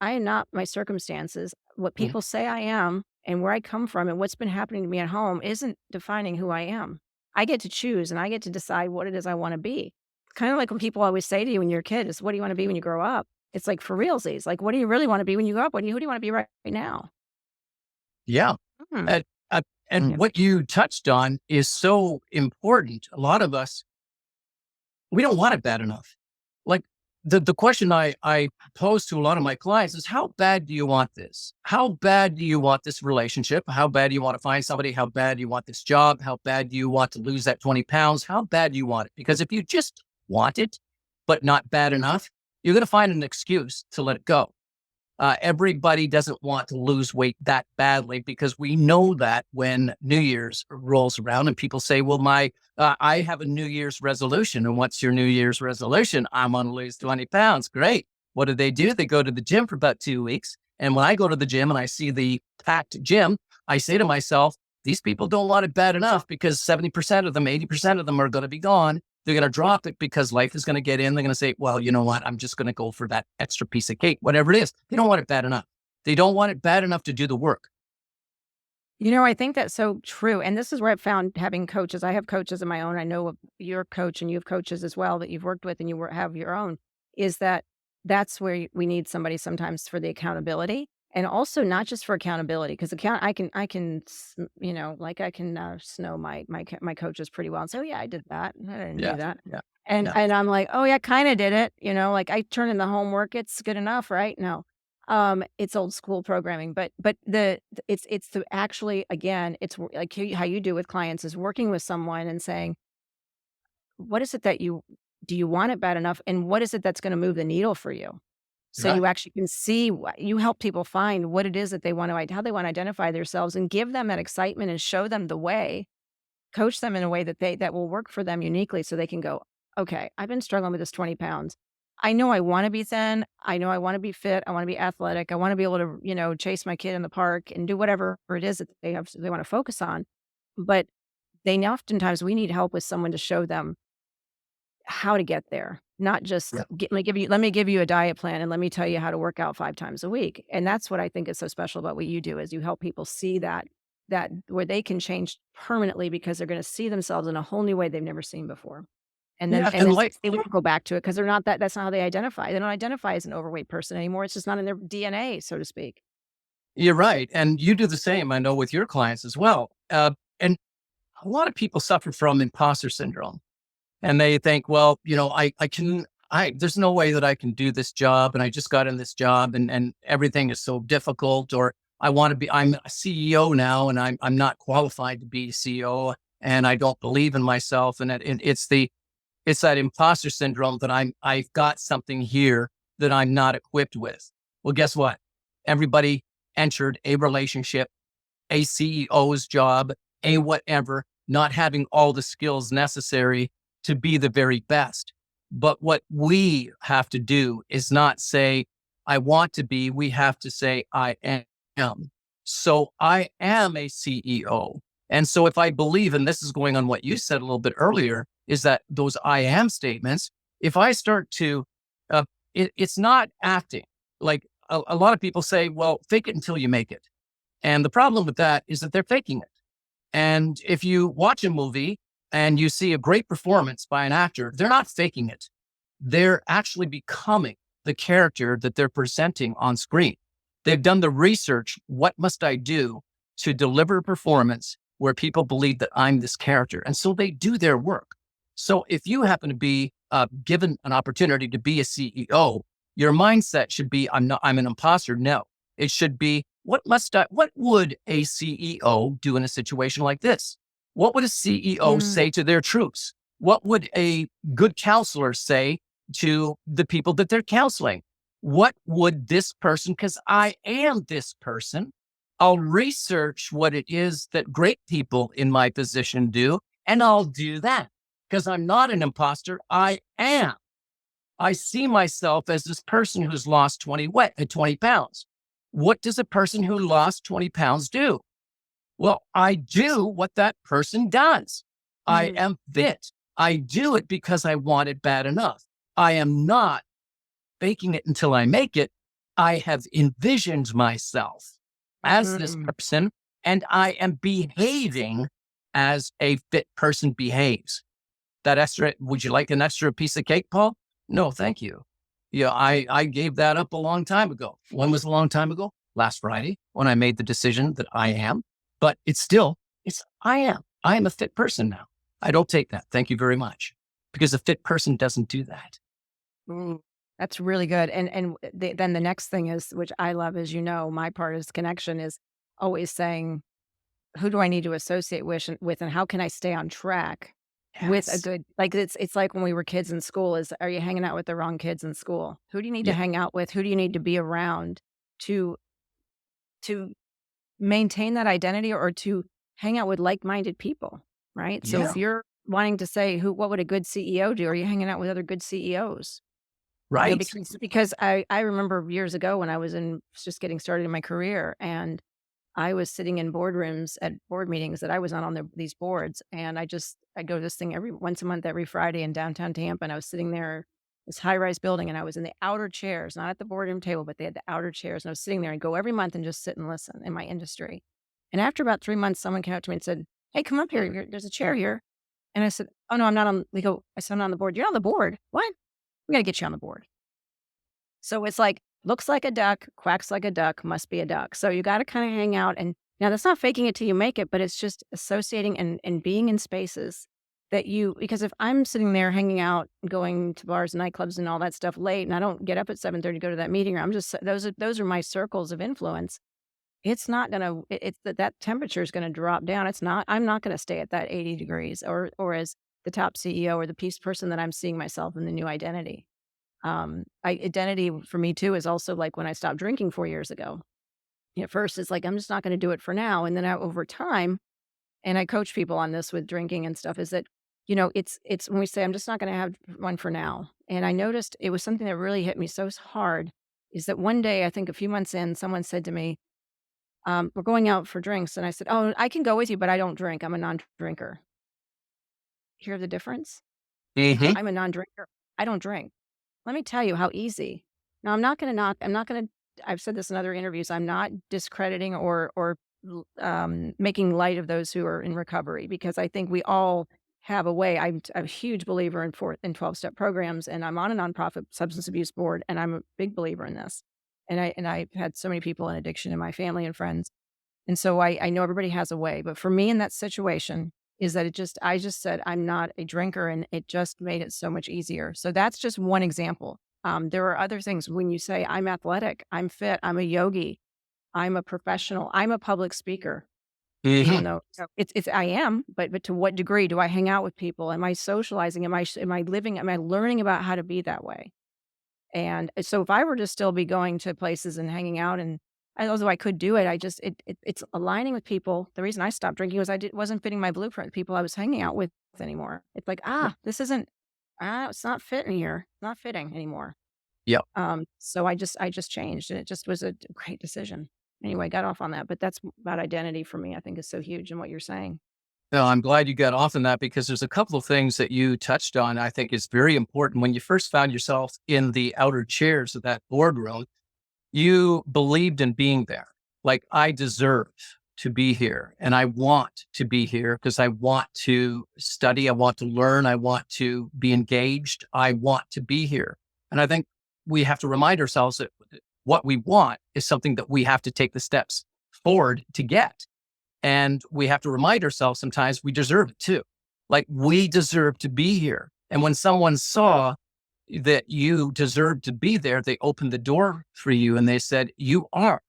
I am not my circumstances. What people say I am and where I come from and what's been happening to me at home isn't defining who I am. I get to choose and I get to decide what it is I want to be. Kind of like when people always say to you when you're a kid is, what do you want to be when you grow up? It's like for realsies. Like, what do you really want to be when you grow up? Who do you want to be right now? Yeah. Hmm. And what you touched on is so important. A lot of us, we don't want it bad enough. Like the question I pose to a lot of my clients is, how bad do you want this? How bad do you want this relationship? How bad do you want to find somebody? How bad do you want this job? How bad do you want to lose that 20 pounds? How bad do you want it? Because if you just want it, but not bad enough, you're going to find an excuse to let it go. Everybody doesn't want to lose weight that badly because we know that when New Year's rolls around and people say, well, I have a New Year's resolution. And what's your New Year's resolution? I'm going to lose 20 pounds. Great. What do? They go to the gym for about 2 weeks. And when I go to the gym and I see the packed gym, I say to myself, these people don't want it bad enough because 70% of them, 80% of them are going to be gone. They're going to drop it because life is going to get in. They're going to say, well, you know what? I'm just going to go for that extra piece of cake, whatever it is. They don't want it bad enough. They don't want it bad enough to do the work. I think that's so true. And this is where I've found having coaches. I have coaches of my own. I know your coach and you have coaches as well that you've worked with and you have your own, is that's where we need somebody sometimes for the accountability. And also not just for accountability, because I can snow my coaches pretty well and say, oh yeah, I did that. I didn't do that. Yeah. And I'm like, oh yeah, kind of did it. Like I turn in the homework. It's good enough, right? No, it's old school programming, but it's the actually, again, it's like how you do with clients is working with someone and saying, what is it that do you want it bad enough? And what is it that's going to move the needle for you? So Right. you actually can see you help people find what it is that they want to, how they want to identify themselves and give them that excitement and show them the way coach them in a way that will work for them uniquely so they can go, okay, I've been struggling with this 20 pounds. I know I want to be thin. I know I want to be fit. I want to be athletic. I want to be able to, chase my kid in the park and do whatever it is that they want to focus on. But oftentimes we need help with someone to show them how to get there, not just Yeah. let me give you a diet plan and let me tell you how to work out 5 times a week. And that's what I think is so special about what you do is you help people see that where they can change permanently because they're gonna see themselves in a whole new way they've never seen before. And then Yeah. and And then like, they won't go back to it because 'cause they're not that's not how they identify. They don't identify as an overweight person anymore. It's just not in their DNA, so to speak. you're right. And you do the same, I know, with your clients as well. And a lot of people suffer from imposter syndrome. And they think, well, there's no way that I can do this job. And I just got in this job and everything is so difficult. Or I'm a CEO now and I'm not qualified to be CEO and I don't believe in myself. And it's that imposter syndrome that I've got something here that I'm not equipped with. Well, guess what? Everybody entered a relationship, a CEO's job, a whatever, not having all the skills necessary to be the very best. But what we have to do is not say, I want to be, we have to say, I am. So I am a CEO. And so if I believe, and this is going on what you said a little bit earlier, is that those I am statements, if I start to, it's not acting. Like a lot of people say, well, fake it until you make it. And the problem with that is that they're faking it. And if you watch a movie and you see a great performance by an actor, they're not faking it. They're actually becoming the character that they're presenting on screen. They've done the research. What must I do to deliver a performance where people believe that I'm this character? And so they do their work. So if you happen to be given an opportunity to be a CEO, your mindset should be, I'm an imposter. No, it should be, what would a CEO do in a situation like this? What would a CEO Mm, say to their troops? What would a good counselor say to the people that they're counseling? What would this person, because I am this person, I'll research what it is that great people in my position do, and I'll do that because I'm not an imposter. I am. I see myself as this person who's lost 20 pounds. What does a person who lost 20 pounds do? Well, I do what that person does. I mm, am fit. I do it because I want it bad enough. I am not faking it until I make it. I have envisioned myself as this mm. person and I am behaving as a fit person behaves. That extra, would you like an extra piece of cake, Paul? No, thank you. Yeah, I gave that up a long time ago. When was a long time ago? Last Friday when I made the decision that I am, but I am. I am a fit person now. I don't take that. Thank you very much. Because a fit person doesn't do that. Mm, that's really good. And then the next thing is, which I love, is my part is connection is always saying, who do I need to associate with, and how can I stay on track with a Yes. good like it's like when we were kids in school is are you hanging out with the wrong kids in school? Who do you need to Yeah. hang out with? Who do you need to be around to to maintain that identity or to hang out with like-minded people, right? So Yeah. if you're wanting to say what would a good CEO do? Are you hanging out with other good CEOs? Right. Because I remember years ago when I was just getting started in my career, and I was sitting in boardrooms at board meetings that I was on these boards, and I go to this thing every once a month, every Friday in downtown Tampa, and I was sitting there, this high-rise building, and I was in the outer chairs, not at the boardroom table, but they had the outer chairs, and I was sitting there and go every month and just sit and listen in my industry. And after about 3 months, someone came up to me and said, "Hey, come up here. There's a chair here." And I said, "Oh no, I'm not on." I said, "I'm not on the board." "You're on the board." "What?" "We got to get you on the board." So it's like, looks like a duck, quacks like a duck, must be a duck. So you got to kind of hang out. And now that's not faking it till you make it, but it's just associating and being in spaces because if I'm sitting there hanging out, going to bars and nightclubs and all that stuff late, and I don't get up at 7:30 to go to that meeting, or I'm just, those are my circles of influence. It's not going to, it's that temperature is going to drop down. I'm not going to stay at that 80 degrees or as the top CEO or the peace person that I'm seeing myself in the new identity. Identity for me too is also like when I stopped drinking 4 years ago. At first, it's like, I'm just not going to do it for now. And then over time, and I coach people on this with drinking and stuff, is that, it's when we say, "I'm just not gonna have one for now." And I noticed it was something that really hit me so hard, is that one day, I think a few months in, someone said to me, "We're going out for drinks." And I said, "Oh, I can go with you, but I don't drink. I'm a non-drinker." Hear the difference? Hmm. I'm a non-drinker. I don't drink. Let me tell you how easy. Now, I'm not gonna I've said this in other interviews, I'm not discrediting or making light of those who are in recovery, because I think we all have a way. I'm a huge believer in 12-step programs, and I'm on a nonprofit substance abuse board, and I'm a big believer in this. And I've had so many people in addiction in my family and friends. And so I know everybody has a way, but for me in that situation is that I just said, I'm not a drinker, and it just made it so much easier. So that's just one example. There are other things when you say, I'm athletic, I'm fit, I'm a yogi, I'm a professional, I'm a public speaker, Hmm. even though I am, but to what degree do I hang out with people? Am I socializing? Am I living? Am I learning about how to be that way? And so if I were to still be going to places and hanging out, and although I could do it, I just it's aligning with people. The reason I stopped drinking was wasn't fitting my blueprint, the people I was hanging out with anymore. It's like, this isn't it's not fitting here. It's not fitting anymore. Yep. So I just changed, and it just was a great decision. Anyway, got off on that, but that's about identity for me, I think is so huge in what you're saying. No, I'm glad you got off on that because there's a couple of things that you touched on. I think is very important. When you first found yourself in the outer chairs of that boardroom, you believed in being there. Like, I deserve to be here and I want to be here because I want to study. I want to learn. I want to be engaged. I want to be here. And I think we have to remind ourselves that what we want is something that we have to take the steps forward to get. And we have to remind ourselves sometimes we deserve it too. Like, we deserve to be here. And when someone saw that you deserve to be there, they opened the door for you and they said, you are.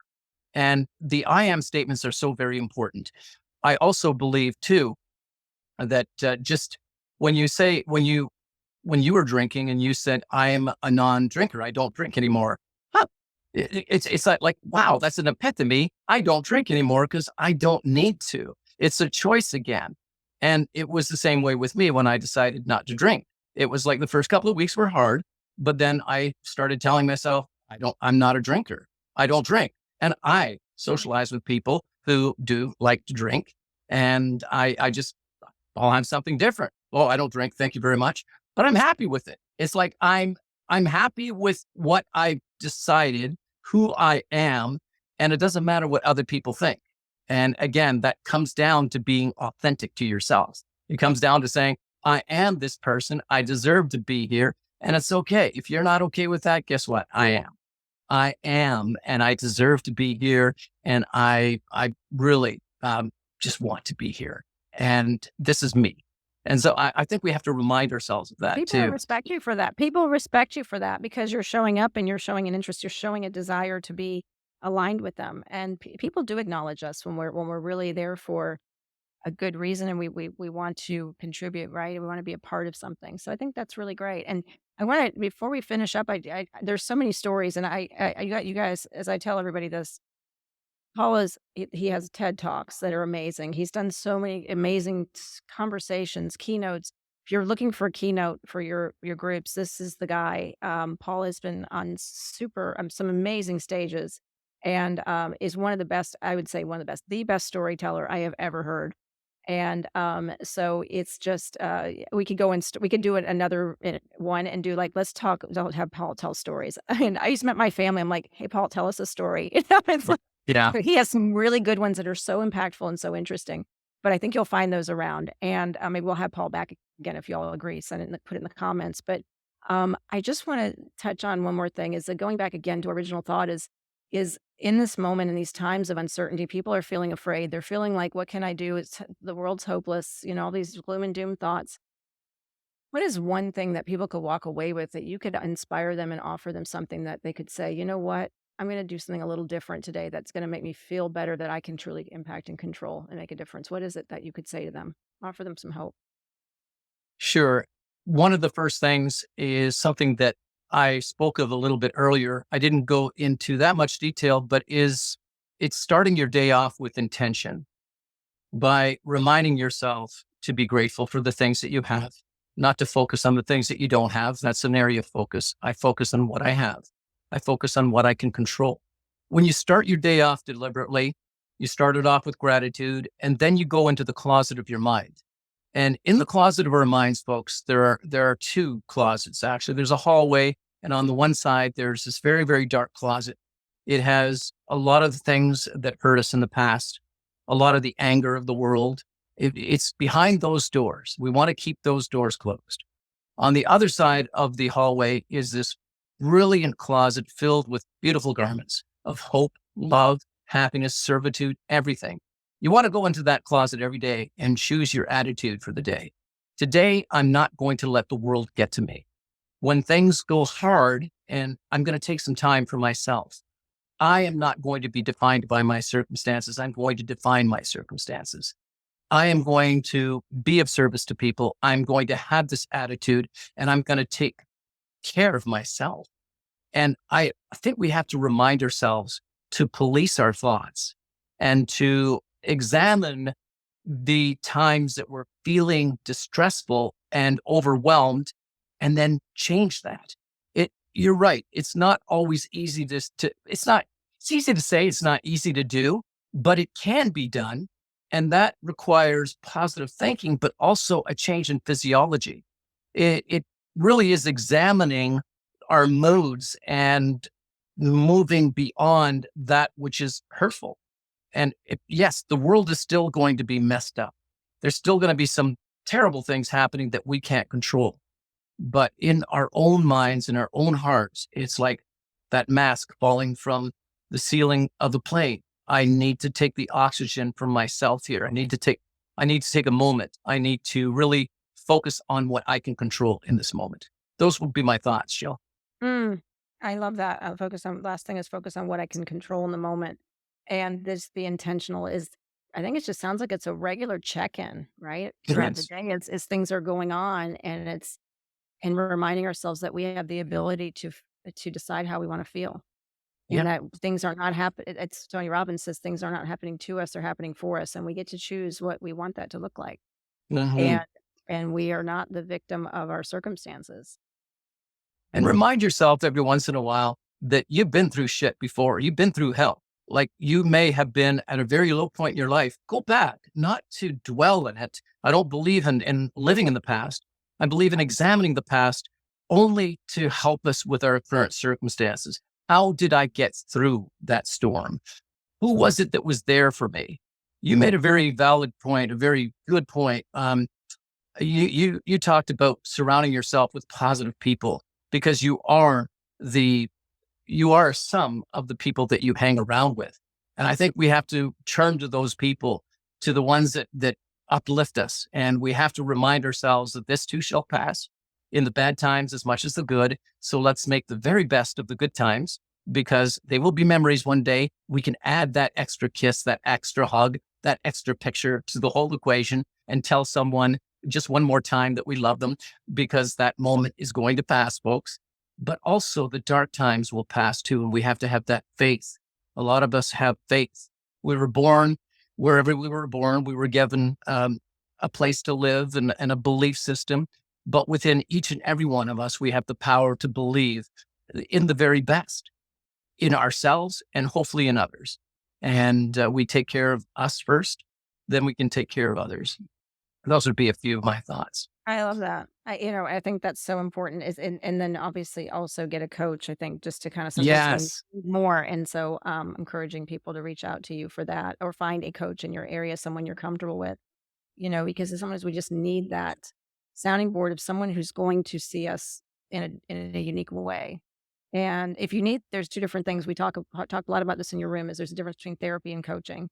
And the I am statements are so very important. I also believe too that just when you say, when you were drinking and you said, I am a non-drinker, I don't drink anymore. Huh. It's like, wow, that's an epiphany. I don't drink anymore because I don't need to. It's a choice again. And it was the same way with me when I decided not to drink. It was like the first couple of weeks were hard, but then I started telling myself, I'm not a drinker. I don't drink. And I socialize with people who do like to drink. And I just, I'll have something different. Oh, I don't drink. Thank you very much. But I'm happy with it. It's like I'm happy with what I decided, who I am, and it doesn't matter what other people think. And again, that comes down to being authentic to yourselves. It comes down to saying, I am this person. I deserve to be here. And it's okay. If you're not okay with that, guess what? I am. I am, and I deserve to be here. And I really just want to be here. And this is me. And so I think we have to remind ourselves of that People too. respect you for that. People respect you for that because you're showing up and you're showing an interest. You're showing a desire to be aligned with them, and people do acknowledge us when we're really there for a good reason, and we want to contribute, right? We want to be a part of something. So I think that's really great. And I want to, before we finish up, there's so many stories, and I got you guys, as I tell everybody this. He has TED Talks that are amazing. He's done so many amazing conversations, keynotes. If you're looking for a keynote for your groups, this is the guy. Paul has been on some amazing stages, and is one of the best. I would say one of the best storyteller I have ever heard. And so it's just we could go and we could do it another one and do like, let's talk. Don't have Paul tell stories. I mean, I used to met my family. I'm like, hey, Paul, tell us a story. It's like, Yeah. but he has some really good ones that are so impactful and so interesting. But I think you'll find those around. And maybe we'll have Paul back again if you all agree. Send it put it in the comments. But I just want to touch on one more thing. Is that going back again to original thought is in this moment, in these times of uncertainty, people are feeling afraid. They're feeling like, what can I do? The world's hopeless. All these gloom and doom thoughts. What is one thing that people could walk away with that you could inspire them and offer them something that they could say, you know what? I'm going to do something a little different today that's going to make me feel better, that I can truly impact and control and make a difference. What is it that you could say to them? Offer them some hope. Sure. One of the first things is something that I spoke of a little bit earlier. I didn't go into that much detail, but it's starting your day off with intention. by reminding yourself to be grateful for the things that you have, not to focus on the things that you don't have. That's an area of focus. I focus on what I have. I focus on what I can control. When you start your day off deliberately, you start it off with gratitude, and then you go into the closet of your mind. And in the closet of our minds, folks, there are two closets. Actually, there's a hallway, and on the one side, there's this very, very dark closet. It has a lot of the things that hurt us in the past, a lot of the anger of the world. It's behind those doors. We want to keep those doors closed. On the other side of the hallway is this brilliant closet filled with beautiful garments of hope, love, happiness, servitude, everything. You want to go into that closet every day and choose your attitude for the day. Today, I'm not going to let the world get to me. When things go hard and I'm going to take some time for myself, I am not going to be defined by my circumstances. I'm going to define my circumstances. I am going to be of service to people. I'm going to have this attitude and I'm going to take care of myself. And I think we have to remind ourselves to police our thoughts and to examine the times that we're feeling distressful and overwhelmed and then change that. You're right. It's not always easy it's easy to say, it's not easy to do, but it can be done. And that requires positive thinking, but also a change in physiology. It really is examining our moods and moving beyond that which is hurtful. And yes, the world is still going to be messed up. There's still going to be some terrible things happening that we can't control. But in our own minds, in our own hearts, it's like that mask falling from the ceiling of the plane. I need to take the oxygen from myself here. I need to take a moment. I need to really focus on what I can control in this moment. Those would be my thoughts, Jill. Mm, I love that. Last thing is focus on what I can control in the moment. And this be intentional is, I think it just sounds like it's a regular check-in, right? It Throughout the is. day, it's things are going on and we're reminding ourselves that we have the ability to decide how we want to feel. And Yep. that things are not happening. It's Tony Robbins says things are not happening to us, they're happening for us. And we get to choose what we want that to look like. Mhm. And we are not the victim of our circumstances. And remind yourself every once in a while that you've been through shit before. You've been through hell. Like you may have been at a very low point in your life. Go back, not to dwell in it. I don't believe in living in the past. I believe in examining the past only to help us with our current circumstances. How did I get through that storm? Who was it that was there for me? You made a very valid point, a very good point. You talked about surrounding yourself with positive people because the you are some of the people that you hang around with. And I think we have to turn to those people, to the ones that uplift us. And we have to remind ourselves that this too shall pass in the bad times as much as the good. So let's make the very best of the good times because they will be memories one day. We can add that extra kiss, that extra hug, that extra picture to the whole equation and tell someone just one more time that we love them because that moment is going to pass, folks. But also the dark times will pass too. And we have to have that faith. A lot of us have faith. We were born wherever we were born. We were given a place to live and a belief system. But within each and every one of us, we have the power to believe in the very best in ourselves and hopefully in others. And we take care of us first, then we can take care of others. Those would be a few of my thoughts. I love that. I think that's so important is and then obviously also get a coach, I think, just to kind of sometimes we Yes. need more. And so encouraging people to reach out to you for that or find a coach in your area, someone you're comfortable with, because sometimes we just need that sounding board of someone who's going to see us in a unique way. And if you need, there's two different things we talk a lot about this in your room is there's a difference between therapy and coaching.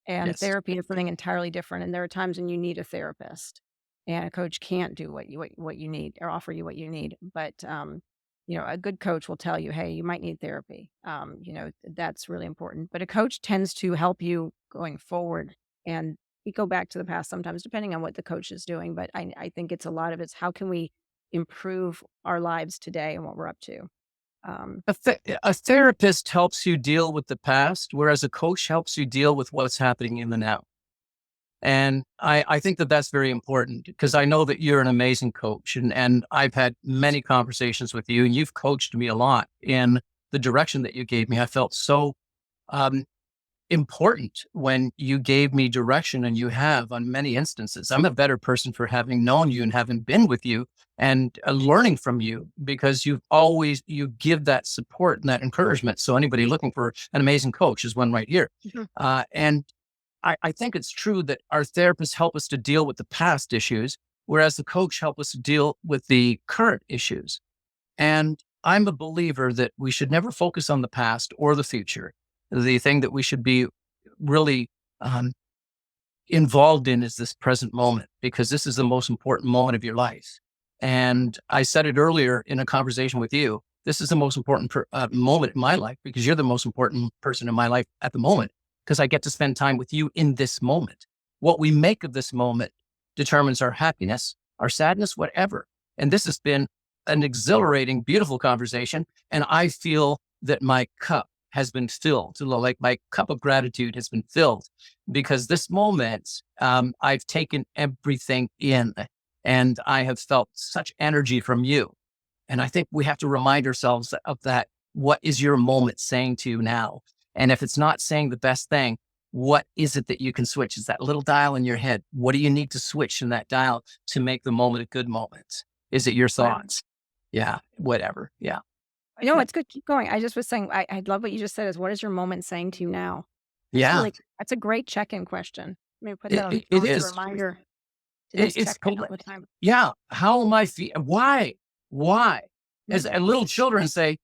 And Yes. therapy is something entirely different. And there are times when you need a therapist, and a coach can't do what you need or offer you what you need. But a good coach will tell you, hey, you might need therapy. That's really important. But a coach tends to help you going forward. And we go back to the past sometimes, depending on what the coach is doing. But I think it's a lot of it's how can we improve our lives today and what we're up to. Um, A therapist helps you deal with the past, whereas a coach helps you deal with what's happening in the now. And I think that that's very important because I know that you're an amazing coach, and I've had many conversations with you, and you've coached me a lot in the direction that you gave me. I felt so um, important when you gave me direction, and you have on many instances. I'm a better person for having known you and having been with you and learning from you, because you give that support and that encouragement. So anybody looking for an amazing coach is one right here. Mhm. And I think it's true that our therapists help us to deal with the past issues, whereas the coach help us to deal with the current issues. And I'm a believer that we should never focus on the past or the future. The thing that we should be really um, involved in is this present moment, because this is the most important moment of your life. And I said it earlier in a conversation with you. This is the most important moment in my life, because you're the most important person in my life at the moment, because I get to spend time with you in this moment. What we make of this moment determines our happiness, our sadness, whatever. And this has been an exhilarating, beautiful conversation. And I feel that my cup has been filled, like my cup of gratitude has been filled, because this moment, I've taken everything in, and I have felt such energy from you. And I think we have to remind ourselves of that. What is your moment saying to you now? And if it's not saying the best thing, what is it that you can switch? Is that little dial in your head? What do you need to switch in that dial to make the moment a good moment? Is it your Right. thoughts? Yeah, whatever. Yeah. No, it's good. Keep going. I just was saying, I love what you just said is what is your moment saying to you now? Yeah, That's a great check-in question. Maybe put that it, on the it, it phone as a is. reminder to just It's check in all complete. the time. Yeah. How am I feeling? Why? Why? As Mhm. and little children say,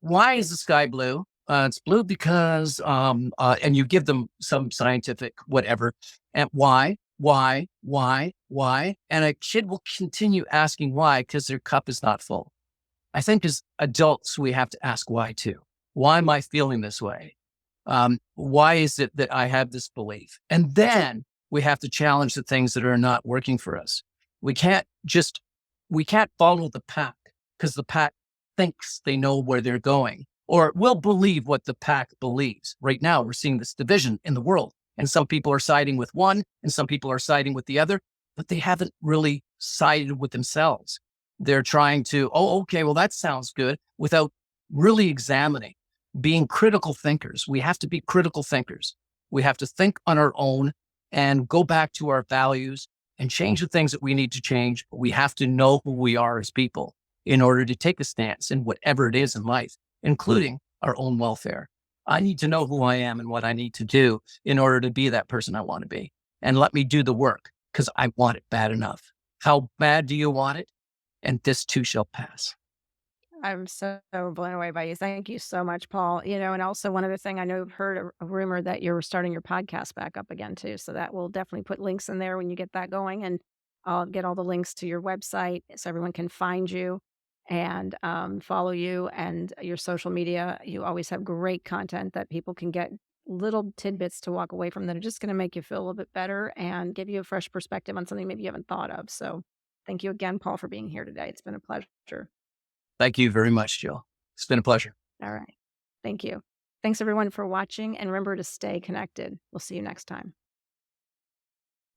why is the sky blue? It's blue because, and you give them some scientific whatever. And why? And a kid will continue asking why because their cup is not full. I think as adults, we have to ask why too. Why am I feeling this way? Why is it that I have this belief? And then we have to challenge the things that are not working for us. We can't just, we can't follow the pack, because the pack thinks they know where they're going, or will believe what the pack believes. Right now, we're seeing this division in the world, and some people are siding with one and some people are siding with the other, but they haven't really sided with themselves. They're trying to, oh, okay, well, that sounds good, without really examining, being critical thinkers. We have to be critical thinkers. We have to think on our own and go back to our values and change the things that we need to change. But we have to know who we are as people in order to take a stance in whatever it is in life, including our own welfare. I need to know who I am and what I need to do in order to be that person I want to be. And let me do the work, because I want it bad enough. How bad do you want it? And this too shall pass. I'm so blown away by you. Thank you so much, Paul. And also one other thing, I know I've heard a rumor that you're starting your podcast back up again too. So that will definitely put links in there when you get that going, and I'll get all the links to your website so everyone can find you and follow you and your social media. You always have great content that people can get little tidbits to walk away from that are just going to make you feel a little bit better and give you a fresh perspective on something maybe you haven't thought of. So thank you again, Paul, for being here today. It's been a pleasure. Thank you very much, Jill. It's been a pleasure. All right. Thank you. Thanks everyone for watching, and remember to stay connected. We'll see you next time.